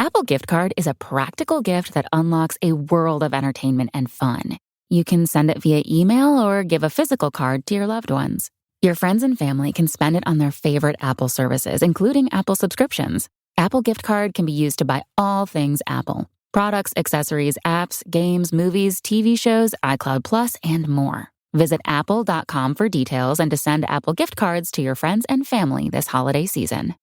Apple Gift Card is a practical gift that unlocks a world of entertainment and fun. You can send it via email or give a physical card to your loved ones. Your friends and family can spend it on their favorite Apple services, including Apple subscriptions. Apple Gift Card can be used to buy all things Apple: products, accessories, apps, games, movies, TV shows, iCloud Plus, and more. Visit apple.com for details and to send Apple Gift Cards to your friends and family this holiday season.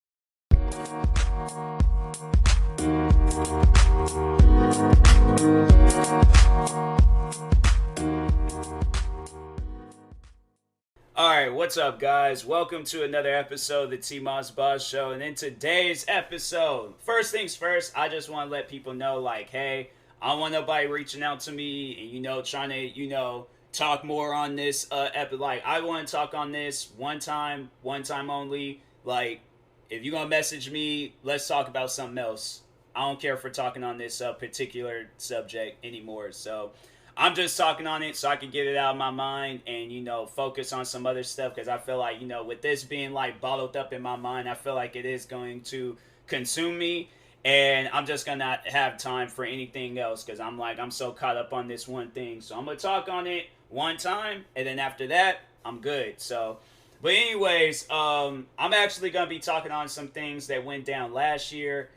Alright, what's up, guys? Welcome to another episode of the TMossBoss Show. And in today's episode, first things first, I just want to let people know, hey, I don't want nobody reaching out to me and, trying to, talk more on this episode. I want to talk on this one time only. If you're going to message me, let's talk about something else. I don't care for talking on this particular subject anymore. So I'm just talking on it so I can get it out of my mind and, focus on some other stuff, because I feel like, with this being bottled up in my mind, I feel like it is going to consume me, and I'm just going to not have time for anything else, because I'm so caught up on this one thing. So I'm going to talk on it one time, and then after that, I'm good. So, but anyways, I'm actually going to be talking on some things that went down last year,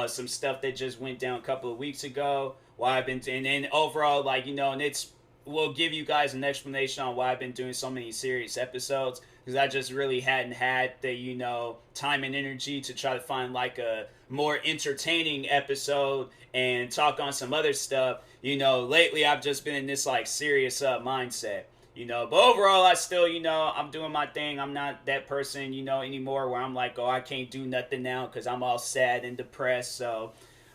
some stuff that just went down a couple of weeks ago. Why I've been, and then overall, and we'll give you guys an explanation on why I've been doing so many serious episodes, because I just really hadn't had the, time and energy to try to find a more entertaining episode and talk on some other stuff. Lately I've just been in this serious mindset, but overall I still, I'm doing my thing. I'm not that person, anymore where I'm oh, I can't do nothing now because I'm all sad and depressed. So,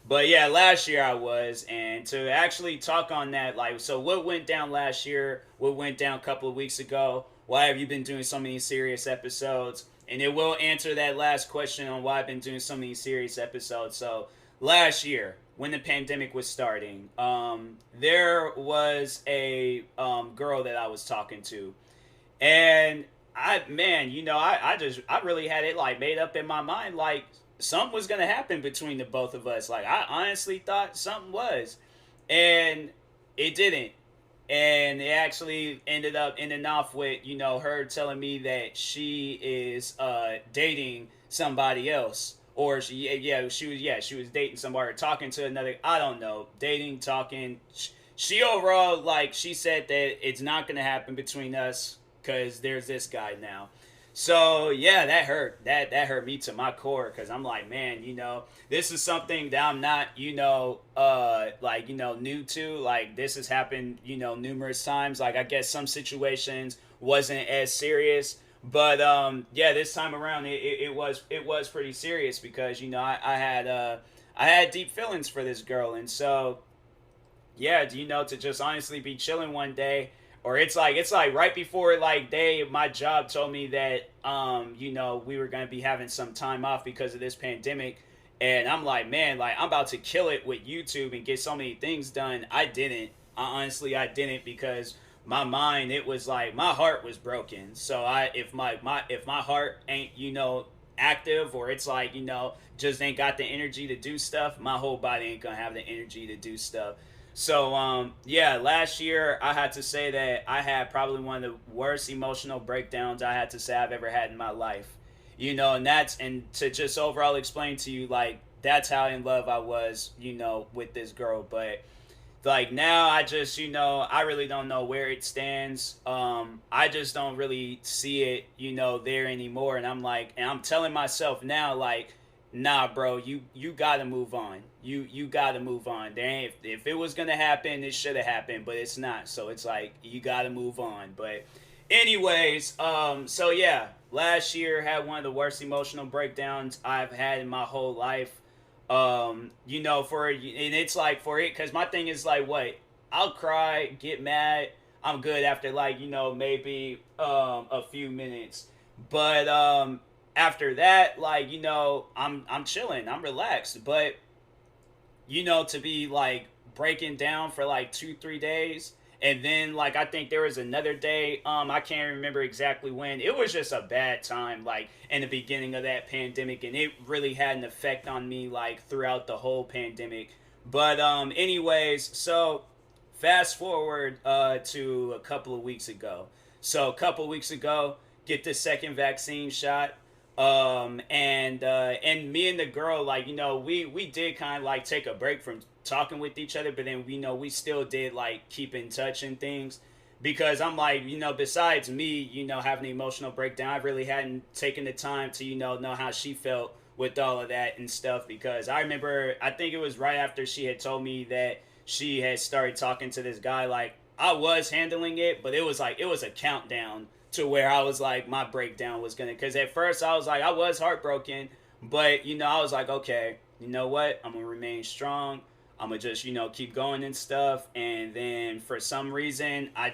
but yeah, last year I was, and to actually talk on that, so what went down last year, what went down a couple of weeks ago, why have you been doing so many serious episodes, and it will answer that last question on why I've been doing so many serious episodes. So, last year, when the pandemic was starting, there was a girl that I was talking to, and I really had it made up in my mind, something was going to happen between the both of us. I honestly thought something was. And it didn't. And it actually ended up ending off with, her telling me that she is dating somebody else. Or she was dating somebody or talking to another, I don't know, dating, talking. She overall, she said that it's not going to happen between us because there's this guy now. So, yeah, that hurt. That hurt me to my core, because I'm man, this is something that I'm not, new to. This has happened, numerous times. I guess some situations wasn't as serious. But, yeah, this time around, it was pretty serious, because, I had deep feelings for this girl. And so, yeah, to just honestly be chilling one day, or it's right before my job told me that we were gonna be having some time off because of this pandemic, and I'm man, I'm about to kill it with YouTube and get so many things done. I honestly didn't, because my mind, it was my heart was broken. So if my heart ain't active, or it's just ain't got the energy to do stuff, my whole body ain't gonna have the energy to do stuff. So, yeah, last year I had to say that I had probably one of the worst emotional breakdowns I had to say I've ever had in my life. And to just overall explain to you, that's how in love I was, with this girl. But, now I just, I really don't know where it stands. I just don't really see it, there anymore. And I'm telling myself now, nah, bro, you gotta move on. You gotta move on. If it was gonna happen, it should have happened, but it's not. So it's you gotta move on. But anyways, so yeah, last year had one of the worst emotional breakdowns I've had in my whole life. And it's for it, because my thing is what, I'll cry, get mad, I'm good after maybe a few minutes. But after that, I'm chilling, I'm relaxed. But to be breaking down for 2-3 days, And then like I think there was another day, I can't remember exactly when. It was just a bad time, like in the beginning of that pandemic, and it really had an effect on me like throughout the whole pandemic. But anyways, so fast forward to a couple of weeks ago. So a couple of weeks ago, get the second vaccine shot. And me and the girl, like, we did kind of like take a break from talking with each other, but then we still did like keep in touch and things, because I'm like, besides me, having an emotional breakdown, I really hadn't taken the time to know how she felt with all of that and stuff. Because I remember, I think it was right after she had told me that she had started talking to this guy, like I was handling it, but it was a countdown to where I was like, my breakdown was gonna, because at first I was like, I was heartbroken, but I was like, okay, you know what, I'm gonna remain strong, I'm gonna just keep going and stuff. And then for some reason I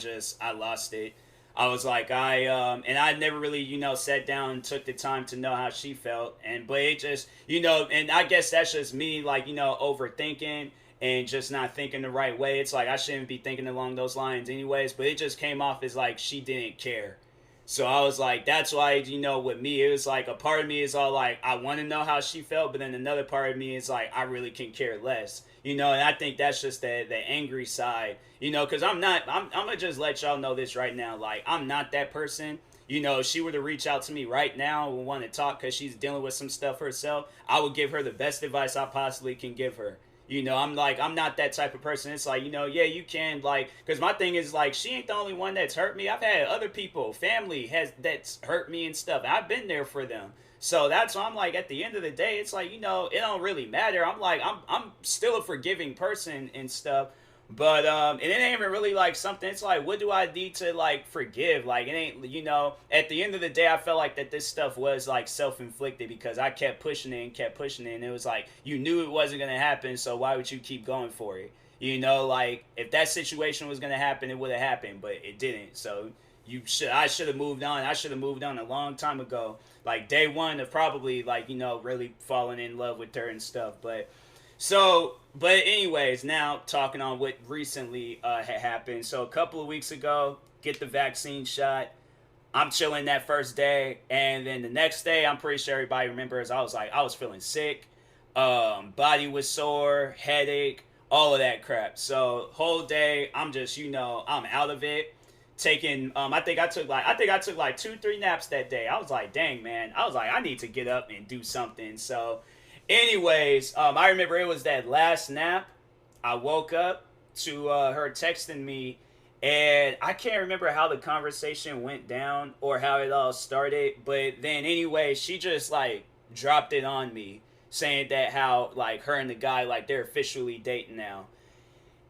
lost it. I was like, and I never really sat down and took the time to know how she felt. And but it just and I guess that's just me, like overthinking and just not thinking the right way. It's like I shouldn't be thinking along those lines anyways, but it just came off as like she didn't care. So I was like, that's why, with me, it was like a part of me is all like, I want to know how she felt, but then another part of me is like, I really can care less, and I think that's just the angry side, because I'm going to just let y'all know this right now. Like, I'm not that person. If she were to reach out to me right now and want to talk because she's dealing with some stuff herself, I would give her the best advice I possibly can give her. I'm like, I'm not that type of person. It's like, yeah, you can, like, because my thing is, like, she ain't the only one that's hurt me. I've had other people, family that's hurt me and stuff. I've been there for them. So that's why I'm like, at the end of the day, it's like, it don't really matter. I'm like, I'm still a forgiving person and stuff. But and it ain't even really like something. It's like, what do I need to like forgive? Like, it ain't, at the end of the day, I felt like that this stuff was like self-inflicted, because I kept pushing it and kept pushing it, and it was like, you knew it wasn't gonna happen, so why would you keep going for it? Like, if that situation was gonna happen, it would have happened, but it didn't. So I should have moved on. I should have moved on a long time ago, like day one of probably like really falling in love with her and stuff. But anyways, now talking on what recently had happened. So a couple of weeks ago, get the vaccine shot. I'm chilling that first day, and then the next day, I'm pretty sure everybody remembers, I was feeling sick, body was sore, headache, all of that crap. So whole day, I'm just I'm out of it. Taking I think I took like 2-3 naps that day. I was like, dang man, I was like, I need to get up and do something. So anyways, I remember it was that last nap. I woke up to her texting me, and I can't remember how the conversation went down or how it all started. But then, anyway, she just like dropped it on me, saying that how like her and the guy, like, they're officially dating now.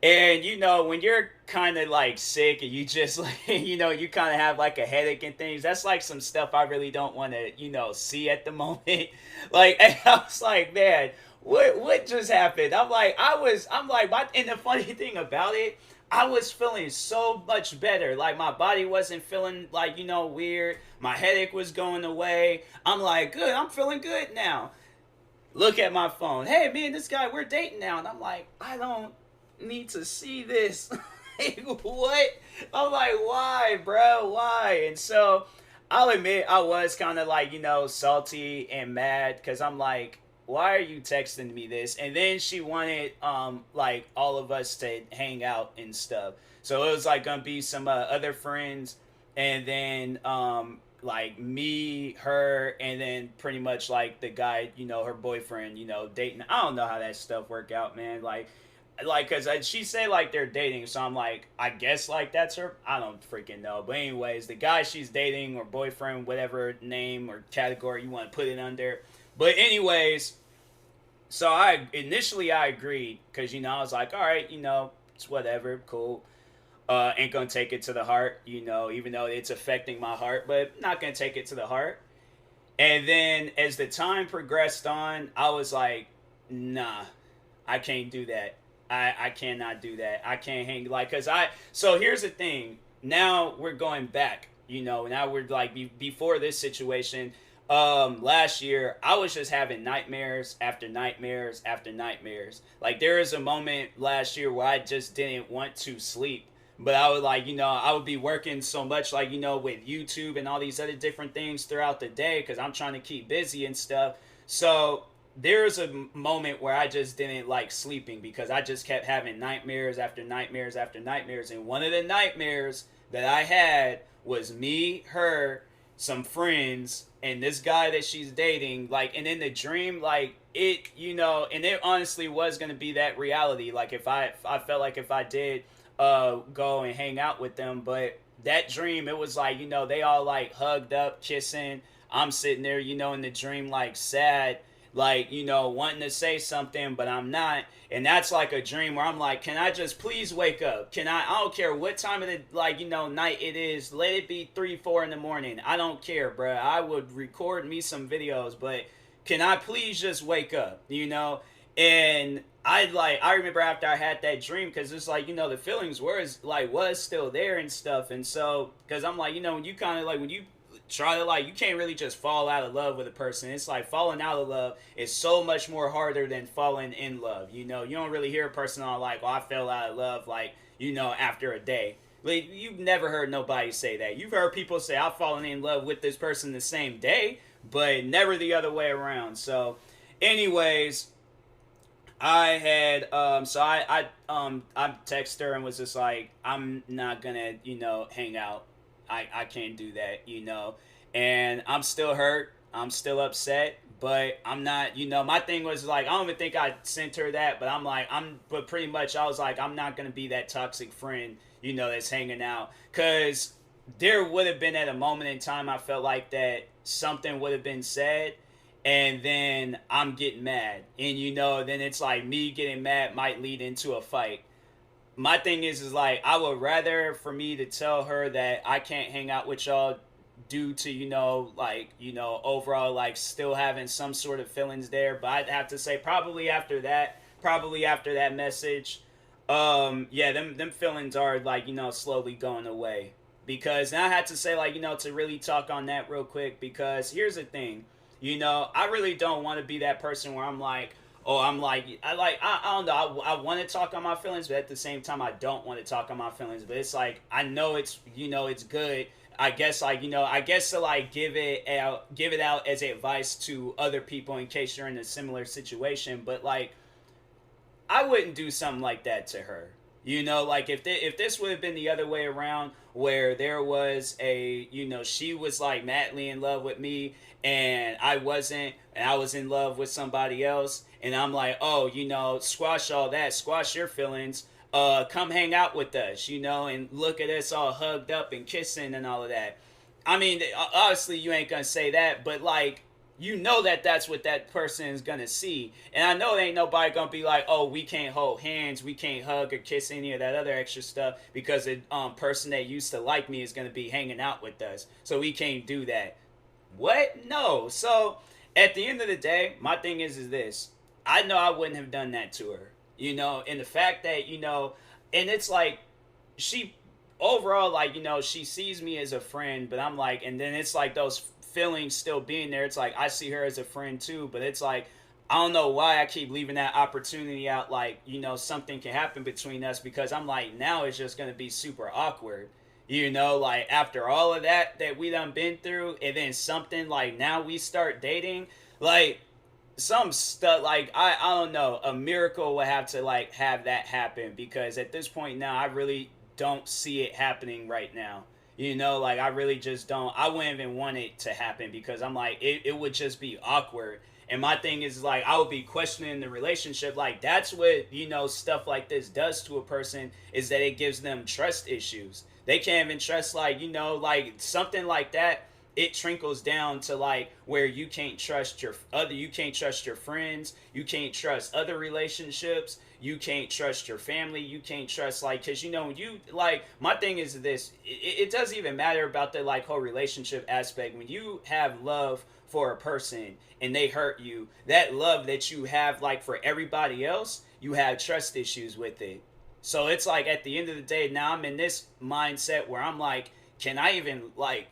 And when you're kind of like sick and you just like, you kind of have like a headache and things, that's like some stuff I really don't want to, see at the moment. Like, and I was like, man, what just happened? And the funny thing about it, I was feeling so much better. Like, my body wasn't feeling like, weird. My headache was going away. I'm like, good, I'm feeling good now. Look at my phone. Hey, me and this guy, we're dating now. And I'm like, I don't need to see this. Like, what? I'm like, why, bro? Why? And so I'll admit I was kind of like, salty and mad, because I'm like, why are you texting me this? And then she wanted like all of us to hang out and stuff. So it was like gonna be some other friends, and then like me, her, and then pretty much like the guy, her boyfriend, dating. I don't know how that stuff work out, man. Like, cause she said like they're dating, so I'm like, I guess like that's her. I don't freaking know. But anyways, the guy she's dating, or boyfriend, whatever name or category you want to put it under. But anyways, so I agreed, because I was like, all right, it's whatever, cool. Ain't gonna take it to the heart, even though it's affecting my heart, but not gonna take it to the heart. And then as the time progressed on, I was like, nah, I can't do that. I cannot do that. I can't hang, like, so here's the thing. Now we're going back, now we're like, before this situation, last year, I was just having nightmares after nightmares after nightmares. Like, there was a moment last year where I just didn't want to sleep. But I would like, I would be working so much like, with YouTube and all these other different things throughout the day because I'm trying to keep busy and stuff. So there's a moment where I just didn't like sleeping because I just kept having nightmares after nightmares after nightmares. And one of the nightmares that I had was me, her, some friends, and this guy that she's dating. Like, and in the dream, like it, and it honestly was gonna be that reality. Like, if I felt like if I did go and hang out with them, but that dream, it was like, they all like hugged up, kissing. I'm sitting there, in the dream, like sad, like, wanting to say something, but I'm not. And that's like a dream where I'm like, can I just please wake up? I don't care what time of the, like, night it is. Let it be 3, 4 in the morning. I don't care, bruh. I would record me some videos, but can I please just wake up, And I remember after I had that dream, because it's like, the feelings was still there and stuff. And so, because I'm like, when you kind of like, when you try to like, you can't really just fall out of love with a person. It's like falling out of love is so much more harder than falling in love. You don't really hear a person on like, well, I fell out of love, like, after a day. Like, you've never heard nobody say that. You've heard people say, I've fallen in love with this person the same day, but never the other way around. So anyways, I had I texted her and was just like, I'm not gonna, hang out. I can't do that, And I'm still hurt. I'm still upset, but I'm not, my thing was like, I don't even think I sent her that, but but pretty much I was like, I'm not gonna be that toxic friend, that's hanging out. Cause there would have been at a moment in time I felt like that something would have been said, and then I'm getting mad, and then it's like me getting mad might lead into a fight. My thing is like, I would rather for me to tell her that I can't hang out with y'all due to, like, overall like still having some sort of feelings there. But I'd have to say probably after that message, yeah, them feelings are like, slowly going away. Because, and I had to say, like, to really talk on that real quick, because here's the thing, I really don't want to be that person where I'm like, oh, I don't know, I want to talk on my feelings, but at the same time I don't want to talk on my feelings. But it's like, I know it's, it's good, I guess, like, I guess to like give it out as advice to other people in case you're in a similar situation. But like, I wouldn't do something like that to her. Like if this would have been the other way around, where there was a, she was like madly in love with me and I wasn't, and I was in love with somebody else, and I'm like, oh, squash all that, squash your feelings, come hang out with us, and look at us all hugged up and kissing and all of that. I mean, obviously you ain't gonna say that, but like, that that's what that person is gonna see. And I know there ain't nobody gonna be like, oh, we can't hold hands, we can't hug or kiss, any of that other extra stuff, because the person that used to like me is gonna be hanging out with us, so we can't do that. What? No. So at the end of the day, my thing is this: I know I wouldn't have done that to her, and the fact that, and it's like, she overall, like, she sees me as a friend, but I'm like, and then it's like those feelings still being there. It's like I see her as a friend too, but it's like, I don't know why I keep leaving that opportunity out, like, something can happen between us, because I'm like, now it's just gonna be super awkward, like after all of that we done been through, and then something like, now we start dating, like, some stuff, like, I don't know, a miracle would have to like have that happen, because at this point now I really don't see it happening right now. Like, I really just don't. I wouldn't even want it to happen, because I'm like, it would just be awkward. And my thing is like, I would be questioning the relationship. Like, that's what, stuff like this does to a person, is that it gives them trust issues. They can't even trust, like, like something like that. It trickles down to like where you can't trust your friends, you can't trust other relationships, you can't trust your family, you can't trust, like, because you, like, my thing is this, it doesn't even matter about the like whole relationship aspect. When you have love for a person and they hurt you, that love that you have like for everybody else, you have trust issues with it. So it's like, at the end of the day, now I'm in this mindset where I'm like, can I even like,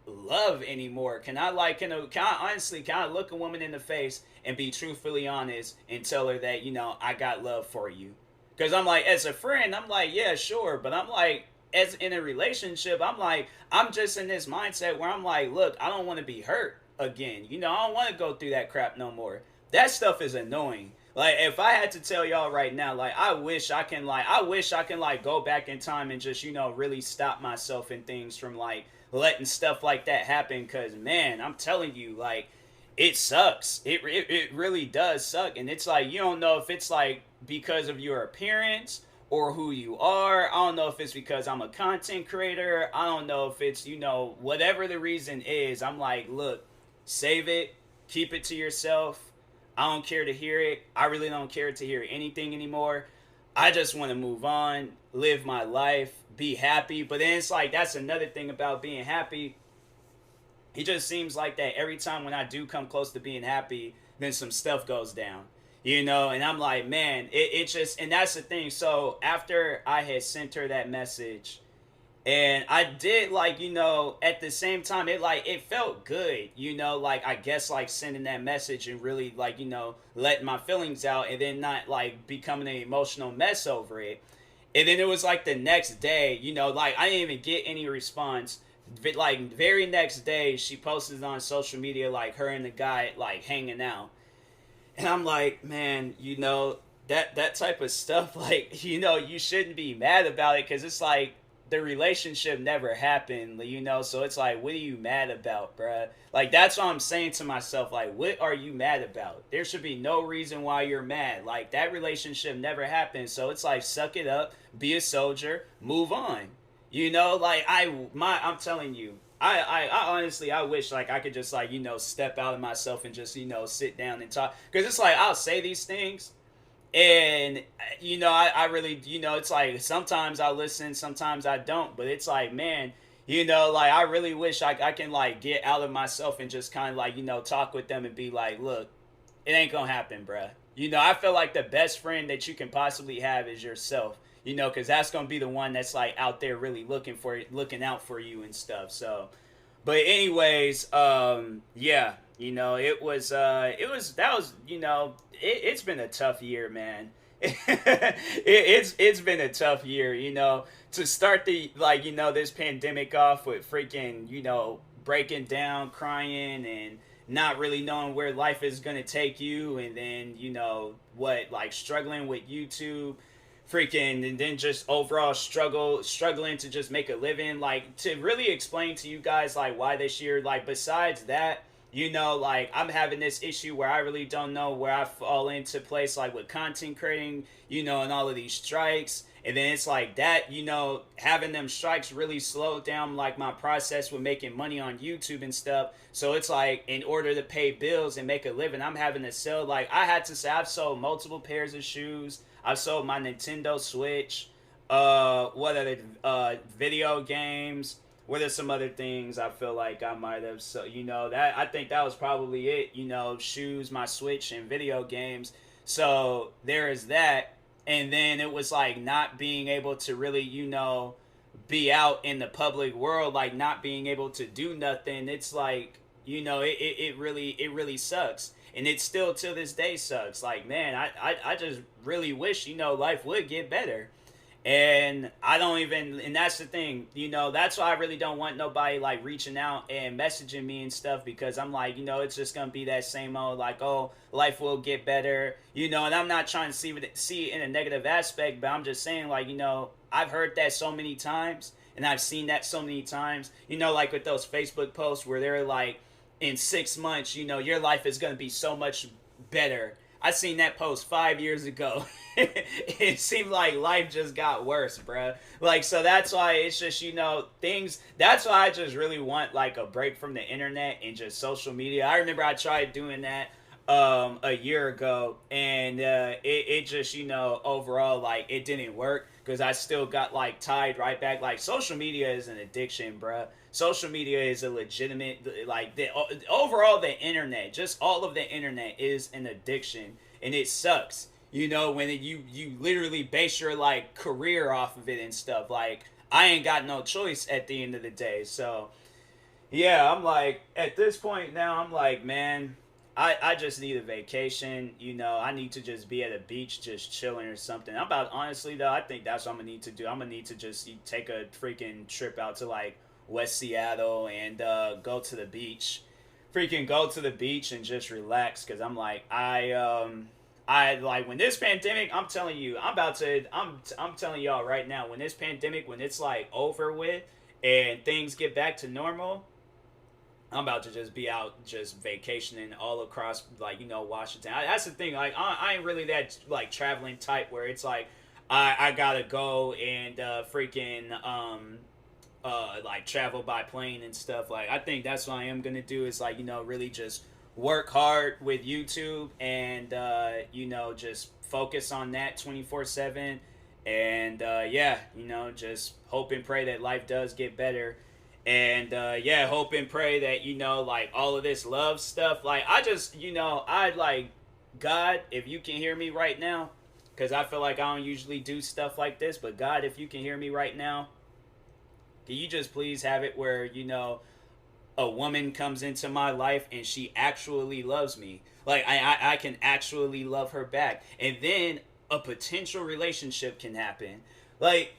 love anymore? Can I like, can I look a woman in the face and be truthfully honest and tell her that, I got love for you? Because I'm like, as a friend, I'm like, yeah, sure. But I'm like, as in a relationship, I'm like, I'm just in this mindset where I'm like, look, I don't want to be hurt again. You know, I don't want to go through that crap no more. That stuff is annoying. Like, if I had to tell y'all right now, like, I wish I can like go back in time and just, you know, really stop myself and things from like letting stuff like that happen. Cause man, I'm telling you, like, it sucks. It really does suck. And it's like, you don't know if it's like because of your appearance or who you are. I don't know if it's because I'm a content creator. I don't know if it's, you know, whatever the reason is. I'm like, look, save it, keep it to yourself. I don't care to hear it. I really don't care to hear anything anymore. I just want to move on, live my life, be happy. But then it's like, that's another thing about being happy. It just seems like that every time when I do come close to being happy, then some stuff goes down. You know, and I'm like, man, it just, and that's the thing. So after I had sent her that message, and I did like, you know, at the same time, it felt good, you know, like I guess like sending that message and really like, you know, letting my feelings out and then not like becoming an emotional mess over it. And then it was like the next day, you know, like I didn't even get any response. But like very next day, she posted on social media like her and the guy like hanging out, and I'm like, man, you know, that type of stuff, like, you know, you shouldn't be mad about it because it's like the relationship never happened, you know. So it's like, what are you mad about, bruh? Like that's what I'm saying to myself. Like, what are you mad about? There should be no reason why you're mad. Like that relationship never happened. So it's like, suck it up, be a soldier, move on. You know, like I'm telling you, I honestly, I wish like I could just like, you know, step out of myself and just, you know, sit down and talk. Because it's like, I'll say these things and, you know, I really, you know, it's like sometimes I listen, sometimes I don't. But it's like, man, you know, like I really wish I can like get out of myself and just kind of like, you know, talk with them and be like, look, it ain't gonna happen, bruh. You know, I feel like the best friend that you can possibly have is yourself. You know, because that's gonna be the one that's like out there really looking out for you and stuff. So, but anyways, yeah, you know, that was, you know, it's been a tough year, man. It's been a tough year, you know, to start the like, you know, this pandemic off with freaking, you know, breaking down, crying, and not really knowing where life is gonna take you, and then, you know, what, like struggling with YouTube, freaking, and then just overall struggling to just make a living, like to really explain to you guys like why this year, like besides that, you know, like I'm having this issue where I really don't know where I fall into place, like with content creating, you know, and all of these strikes. And then it's like that, you know, having them strikes really slowed down like my process with making money on YouTube and stuff. So it's like in order to pay bills and make a living, I'm having to sell, like I had to say I've sold multiple pairs of shoes. I've sold my Nintendo Switch. What other video games? What are some other things I feel like I might have, so you know, that I think that was probably it, you know, shoes, my Switch, and video games. So there is that. And then it was like not being able to really, you know, be out in the public world, like not being able to do nothing. It's like, you know, it really sucks. And it still to this day sucks. Like, man, I just really wish, you know, life would get better. And I don't even, and that's the thing, you know, that's why I really don't want nobody like reaching out and messaging me and stuff, because I'm like, you know, it's just gonna be that same old like, oh, life will get better, you know. And I'm not trying to see it in a negative aspect, but I'm just saying, like, you know, I've heard that so many times and I've seen that so many times, you know, like with those Facebook posts where they're like, in 6 months, you know, your life is gonna be so much better. I seen that post 5 years ago. It seemed like life just got worse, bruh. Like, so that's why it's just, you know, things. That's why I just really want like a break from the internet and just social media. I remember I tried doing that a year ago, and it just, you know, overall like it didn't work because I still got like tied right back. Like social media is an addiction, bruh. Social media is a legitimate, like the overall the internet, just all of the internet is an addiction, and it sucks. You know, when you literally base your like career off of it and stuff. Like I ain't got no choice at the end of the day. So yeah, I'm like at this point now, I'm like, man, I just need a vacation. I need to just be at a beach just chilling or something. Honestly though, I think that's what I'm gonna need to do. I'm gonna need to just take a freaking trip out to like West Seattle and go to the beach. Freaking go to the beach and just relax, because I'm like, I like when this pandemic, I'm telling you, I'm telling y'all right now, when this pandemic, when it's like over with and things get back to normal, I'm about to just be out just vacationing all across, like, Washington. That's the thing. Like, I ain't really that like traveling type where it's like I gotta go and freaking like travel by plane and stuff. Like, I think that's what I am gonna do is like, really just work hard with YouTube and just focus on that 24/7. And yeah, just hope and pray that life does get better. And yeah, hope and pray that like all of this love stuff, like I just I like, God, if you can hear me right now, because I feel like I don't usually do stuff like this, but God, if you can hear me right now, can you just please have it where a woman comes into my life and she actually loves me, like I can actually love her back, and then a potential relationship can happen. Like,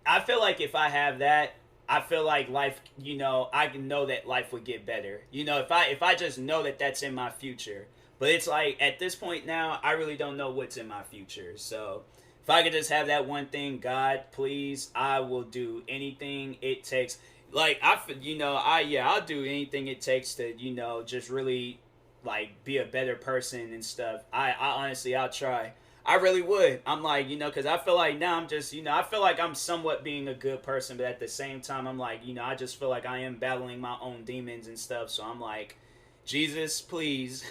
I feel like if I have that, I feel like life, I can know that life would get better. If I just know that that's in my future. But it's like, at this point now, I really don't know what's in my future. So if I could just have that one thing, God, please, I will do anything it takes. Like, I'll do anything it takes to, just really like be a better person and stuff. I honestly, I'll try. I really would. I'm like, because I feel like now I'm just, I feel like I'm somewhat being a good person, but at the same time, I'm like, I just feel like I am battling my own demons and stuff. So I'm like, Jesus, please,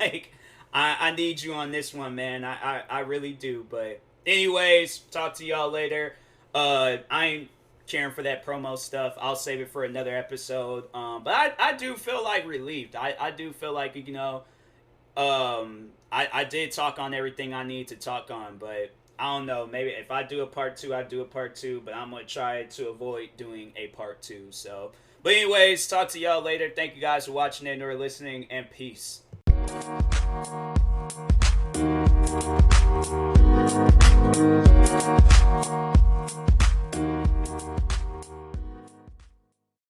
like, I need you on this one, man. I really do. But anyways, talk to y'all later. I ain't caring for that promo stuff. I'll save it for another episode. But I do feel like relieved. I do feel like, I did talk on everything I need to talk on, but I don't know. Maybe if I do a part two, I do a part two, but I'm going to try to avoid doing a part two. So, but anyways, talk to y'all later. Thank you guys for watching and or listening, and peace.